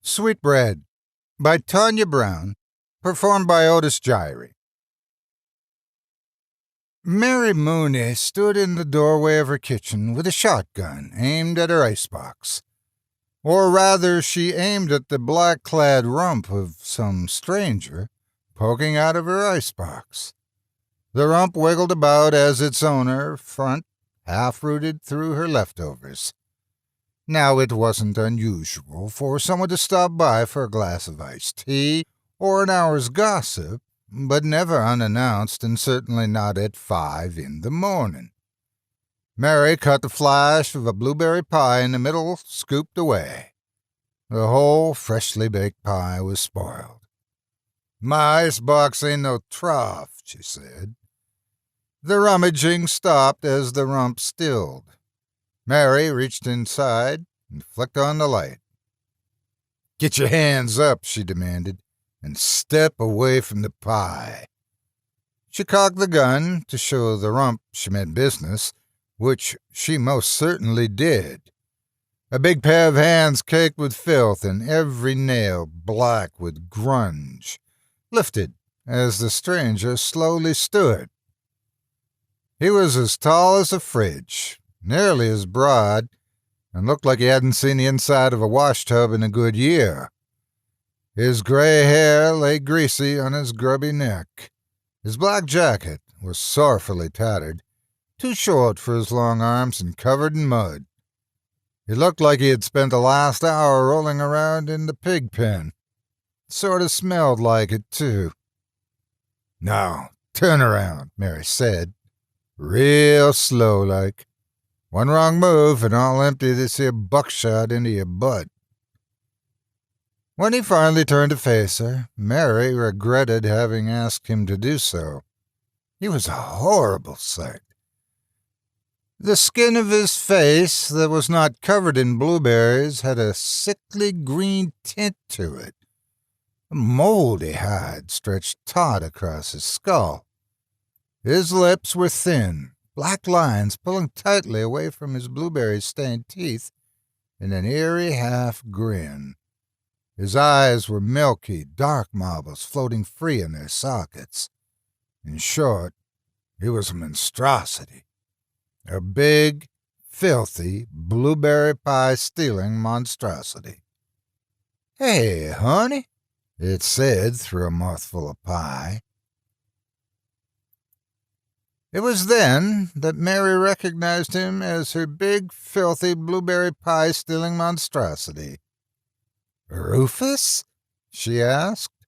Sweetbread by Tonia Brown, performed by Otis Jiry. Mary Mooney stood in the doorway of her kitchen with a shotgun aimed at her icebox. Or rather, she aimed at the black-clad rump of some stranger poking out of her icebox. The rump wiggled about as its owner, front, half-rooted through her leftovers. Now, it wasn't unusual for someone to stop by for a glass of iced tea or an hour's gossip, but never unannounced, and certainly not at 5 in the morning. Mary caught the flash of a blueberry pie in the middle, scooped away. The whole freshly baked pie was spoiled. "My icebox ain't no trough," she said. The rummaging stopped as the rump stilled. Mary reached inside and flicked on the light. "Get your hands up," she demanded, "and step away from the pie." She cocked the gun to show the rump she meant business, which she most certainly did. A big pair of hands caked with filth and every nail black with grunge lifted as the stranger slowly stood. He was as tall as a fridge, nearly as broad, and looked like he hadn't seen the inside of a washtub in a good year. His gray hair lay greasy on his grubby neck. His black jacket was sorrowfully tattered, too short for his long arms and covered in mud. He looked like he had spent the last hour rolling around in the pig pen. Sort of smelled like it, too. "Now, turn around," Mary said, real slow-like. "One wrong move and I'll empty this here buckshot into your butt." When he finally turned to face her, Mary regretted having asked him to do so. He was a horrible sight. The skin of his face, that was not covered in blueberries, had a sickly green tint to it. A moldy hide stretched taut across his skull. His lips were thin, black lines pulling tightly away from his blueberry-stained teeth in an eerie half-grin. His eyes were milky, dark marbles floating free in their sockets. In short, he was a monstrosity. A big, filthy, blueberry pie-stealing monstrosity. "Hey, honey," it said through a mouthful of pie. It was then that Mary recognized him as her big, filthy, blueberry pie-stealing monstrosity. "Rufus?" she asked.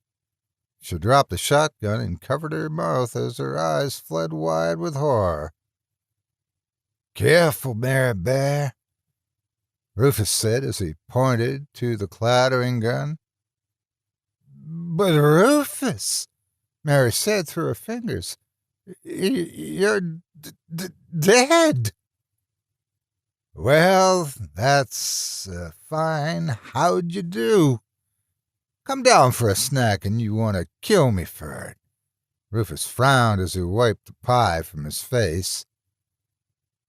She dropped the shotgun and covered her mouth as her eyes fled wide with horror. "Careful, Mary Bear," Rufus said as he pointed to the clattering gun. "But Rufus," Mary said through her fingers, "you're dead." "Well, that's fine. How'd you do? Come down for a snack, and you want to kill me for it." Rufus frowned as he wiped the pie from his face.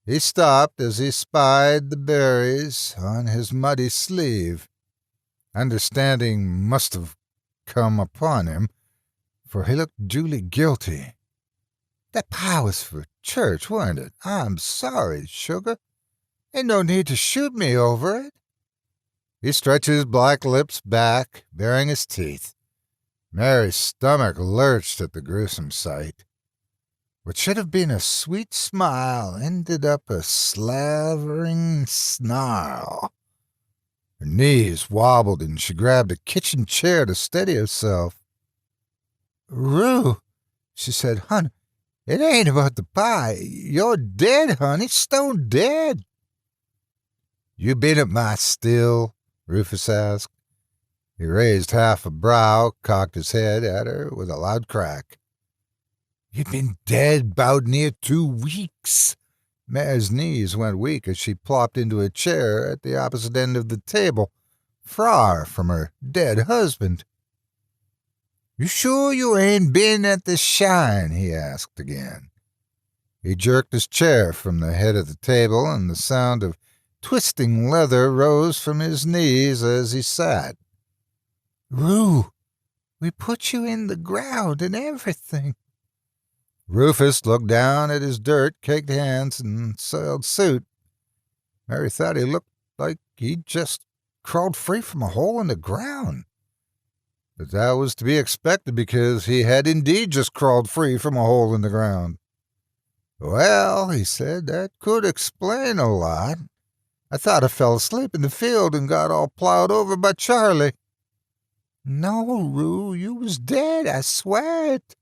He stopped as he spied the berries on his muddy sleeve. Understanding must have come upon him, for he looked duly guilty. "That pie was for church, wasn't it? I'm sorry, sugar. Ain't no need to shoot me over it." He stretched his black lips back, baring his teeth. Mary's stomach lurched at the gruesome sight. What should have been a sweet smile ended up a slavering snarl. Her knees wobbled and she grabbed a kitchen chair to steady herself. "Rue," she said, "honey, it ain't about the pie. You're dead, honey, stone dead." "You been at my still?" Rufus asked. He raised half a brow, cocked his head at her with a loud crack. "You've been dead 'bout near 2 weeks." Mary's knees went weak as she plopped into a chair at the opposite end of the table, far from her dead husband. "You sure you ain't been at the Shine?" he asked again. He jerked his chair from the head of the table, and the sound of twisting leather rose from his knees as he sat. Roo, we put you in the ground and everything. Rufus looked down at his dirt-caked hands and soiled suit. Mary thought he looked like he'd just crawled free from a hole in the ground. But that was to be expected because he had indeed just crawled free from a hole in the ground. Well, he said, that could explain a lot. I thought I fell asleep in the field and got all plowed over by Charlie. No, Roo, you was dead, I swear it.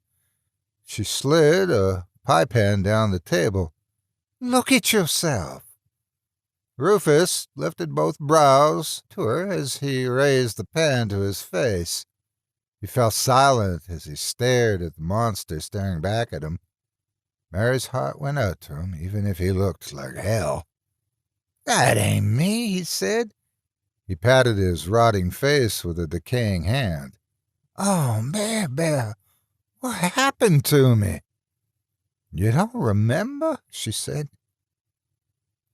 She slid a pie pan down the table. Look at yourself. Rufus lifted both brows to her as he raised the pan to his face. He fell silent as he stared at the monster staring back at him. Mary's heart went out to him, even if he looked like hell. That ain't me, he said. He patted his rotting face with a decaying hand. Oh, Mary Bear, what happened to me? You don't remember? She said.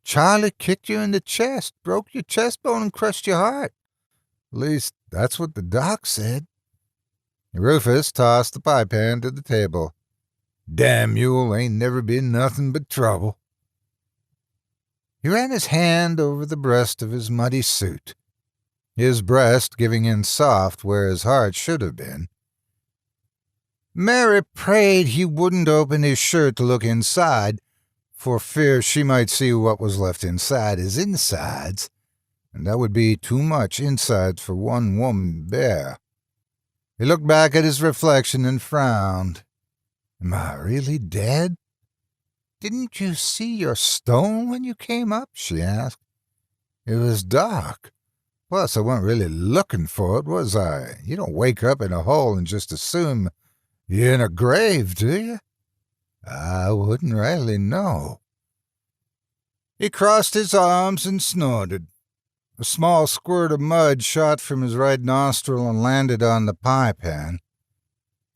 Charlie kicked you in the chest, broke your chest bone, and crushed your heart. At least, that's what the doc said. Rufus tossed the pie pan to the table. Damn mule ain't never been nothing but trouble. He ran his hand over the breast of his muddy suit, his breast giving in soft where his heart should have been. Mary prayed he wouldn't open his shirt to look inside, for fear she might see what was left inside his insides, and that would be too much insides for one woman bear. He looked back at his reflection and frowned. Am I really dead? Didn't you see your stone when you came up? She asked. It was dark. Plus, I wasn't really looking for it, was I? You don't wake up in a hole and just assume you're in a grave, do you? I wouldn't really know. He crossed his arms and snorted. A small squirt of mud shot from his right nostril and landed on the pie pan.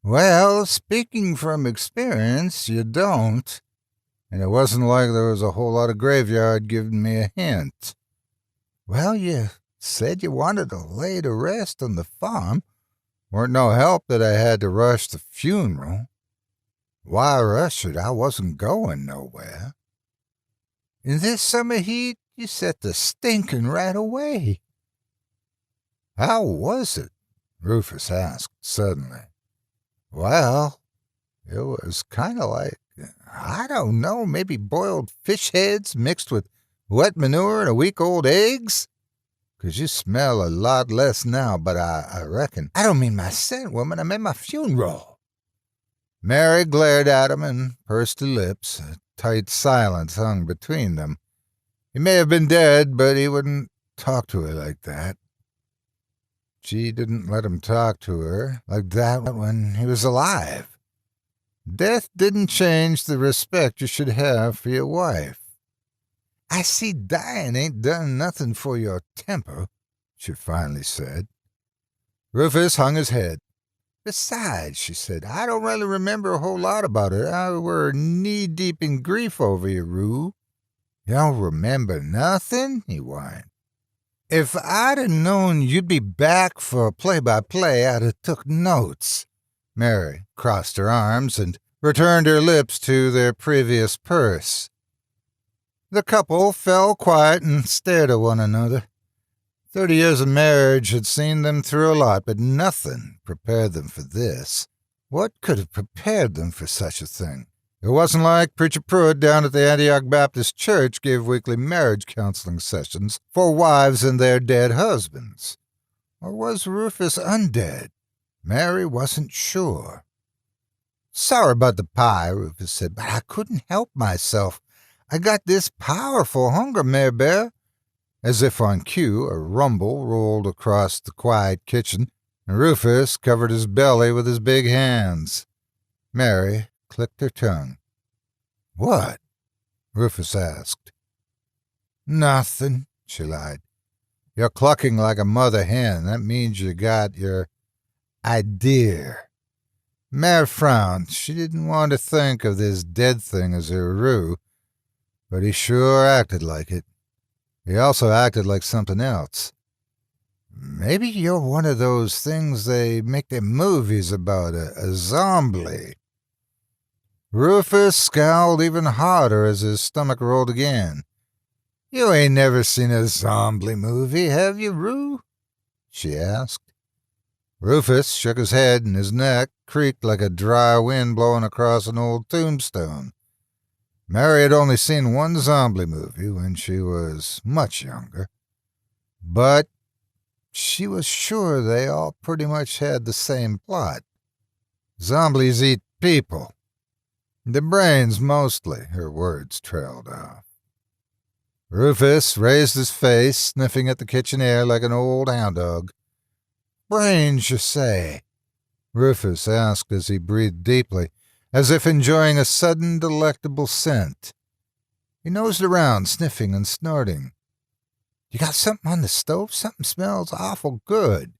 Well, speaking from experience, you don't. And it wasn't like there was a whole lot of graveyard giving me a hint. Well, you said you wanted to lay to rest on the farm. Weren't no help that I had to rush the funeral. Why rush it? I wasn't going nowhere. In this summer heat, you set to stinking right away. How was it? Rufus asked suddenly. Well, it was kind of like, I don't know, maybe boiled fish heads mixed with wet manure and a week-old eggs? 'Cause you smell a lot less now, but I reckon. I don't mean my scent, woman, I mean my funeral. Mary glared at him and pursed her lips. A tight silence hung between them. He may have been dead, but he wouldn't talk to her like that. She didn't let him talk to her like that when he was alive. Death didn't change the respect you should have for your wife. I see dying ain't done nothing for your temper, she finally said. Rufus hung his head. Besides, she said, I don't really remember a whole lot about it. I were knee-deep in grief over you, Roo. You don't remember nothing? He whined. If I'd have known you'd be back for a play-by-play, I'd have took notes. Mary crossed her arms and returned her lips to their previous purse. The couple fell quiet and stared at one another. 30 years of marriage had seen them through a lot, but nothing prepared them for this. What could have prepared them for such a thing? It wasn't like Preacher Pruitt down at the Antioch Baptist Church gave weekly marriage counseling sessions for wives and their dead husbands. Or was Rufus undead? Mary wasn't sure. Sorry about the pie, Rufus said, but I couldn't help myself. I got this powerful hunger, Mary Bear. As if on cue, a rumble rolled across the quiet kitchen, and Rufus covered his belly with his big hands. Mary clicked her tongue. What? Rufus asked. Nothing, she lied. You're clucking like a mother hen. That means you got your idea. Mary frowned. She didn't want to think of this dead thing as her Roo, but he sure acted like it. He also acted like something else. Maybe you're one of those things they make them movies about, a zombie. Rufus scowled even harder as his stomach rolled again. You ain't never seen a zombie movie, have you, Rue? She asked. Rufus shook his head and his neck creaked like a dry wind blowing across an old tombstone. Mary had only seen one zombie movie when she was much younger, but she was sure they all pretty much had the same plot. Zombies eat people. The brains mostly, her words trailed off. Rufus raised his face, sniffing at the kitchen air like an old hound dog. Brains, you say? Rufus asked as he breathed deeply, as if enjoying a sudden delectable scent. He nosed around, sniffing and snorting. You got something on the stove? Something smells awful good.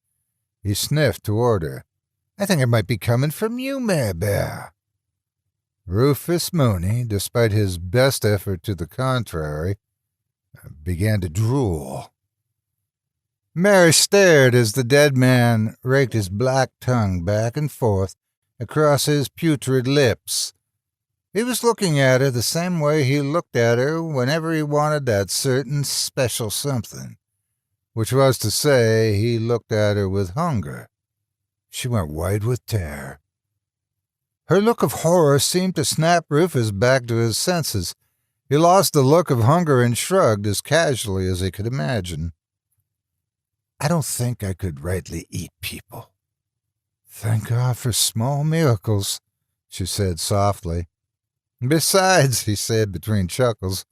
He sniffed toward her. I think it might be coming from you, Mary Bear. Rufus Mooney, despite his best effort to the contrary, began to drool. Mary stared as the dead man raked his black tongue back and forth across his putrid lips. He was looking at her the same way he looked at her whenever he wanted that certain special something, which was to say, he looked at her with hunger. She went white with terror. Her look of horror seemed to snap Rufus back to his senses. He lost the look of hunger and shrugged as casually as he could imagine. I don't think I could rightly eat people. Thank God for small miracles, she said softly. Besides, he said between chuckles,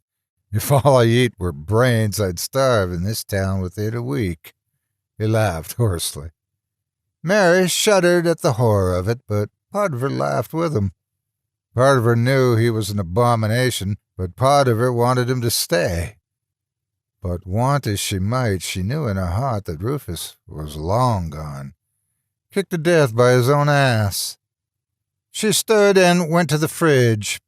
if all I eat were brains, I'd starve in this town within a week. He laughed hoarsely. Mary shuddered at the horror of it, but part of her laughed with him. Part of her knew he was an abomination, but part of her wanted him to stay. But want as she might, she knew in her heart that Rufus was long gone, kicked to death by his own ass. She stood and went to the fridge.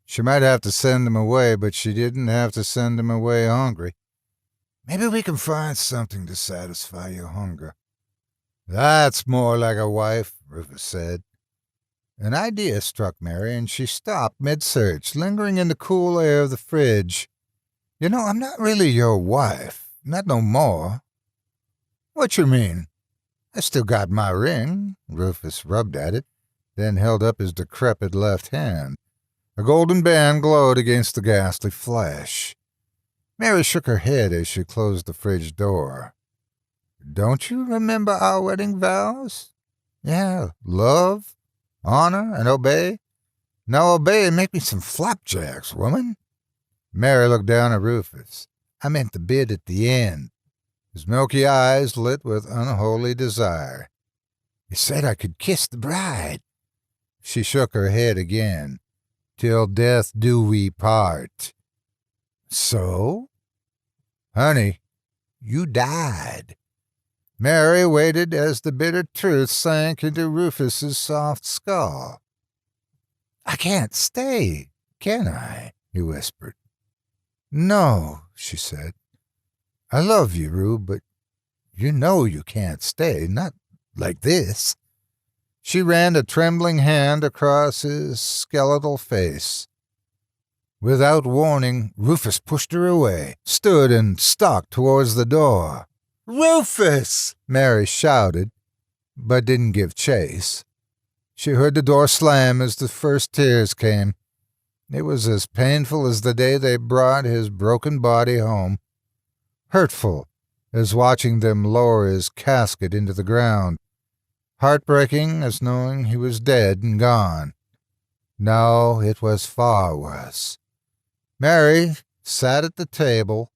She might have to send him away, but she didn't have to send him away hungry. Maybe we can find something to satisfy your hunger. That's more like a wife, Rufus said. An idea struck Mary, and she stopped mid-search, lingering in the cool air of the fridge. You know, I'm not really your wife, not no more. What you mean? I still got my ring. Rufus rubbed at it, then held up his decrepit left hand. A golden band glowed against the ghastly flash. Mary shook her head as she closed the fridge door. Don't you remember our wedding vows? Yeah, love, honor, and obey. Now obey and make me some flapjacks, woman. Mary looked down at Rufus. I meant the bit at the end. His milky eyes lit with unholy desire. You said I could kiss the bride. She shook her head again. Till death do we part. So? Honey, you died. Mary waited as the bitter truth sank into Rufus's soft skull. I can't stay, can I? He whispered. No, she said. I love you, Rue, but you know you can't stay, not like this. She ran a trembling hand across his skeletal face. Without warning, Rufus pushed her away, stood and stalked towards the door. Rufus! Mary shouted, but didn't give chase. She heard the door slam as the first tears came. It was as painful as the day they brought his broken body home. Hurtful as watching them lower his casket into the ground. Heartbreaking as knowing he was dead and gone. No, it was far worse. Mary sat at the table,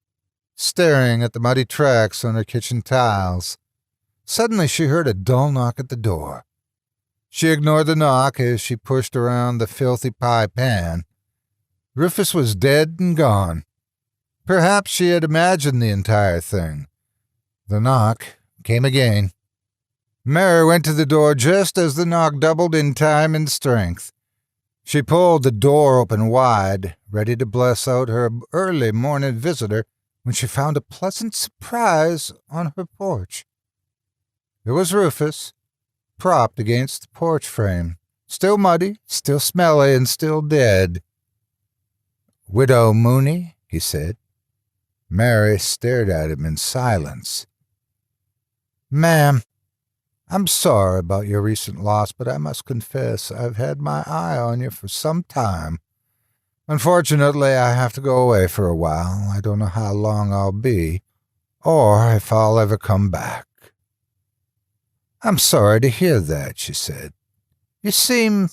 staring at the muddy tracks on her kitchen tiles. Suddenly she heard a dull knock at the door. She ignored the knock as she pushed around the filthy pie pan. Rufus was dead and gone. Perhaps she had imagined the entire thing. The knock came again. Mary went to the door just as the knock doubled in time and strength. She pulled the door open wide, ready to bless out her early morning visitor, when she found a pleasant surprise on her porch. It was Rufus, propped against the porch frame, still muddy, still smelly, and still dead. "Widow Mooney?" he said. Mary stared at him in silence. "Ma'am, I'm sorry about your recent loss, but I must confess I've had my eye on you for some time. Unfortunately, I have to go away for a while. I don't know how long I'll be, or if I'll ever come back." "I'm sorry to hear that," she said. "You seem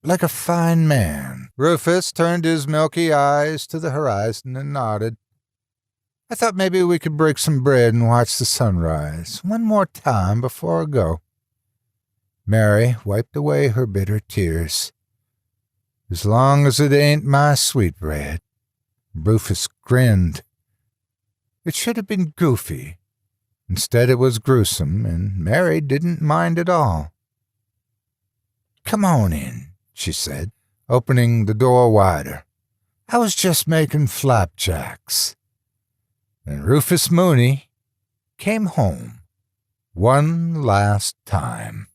like a fine man." Rufus turned his milky eyes to the horizon and nodded. "I thought maybe we could break some bread and watch the sunrise one more time before I go." Mary wiped away her bitter tears. "As long as it ain't my sweetbread." Rufus grinned. It should have been goofy. Instead, it was gruesome, and Mary didn't mind at all. "Come on in," she said, opening the door wider. "I was just making flapjacks." And Rufus Mooney came home one last time.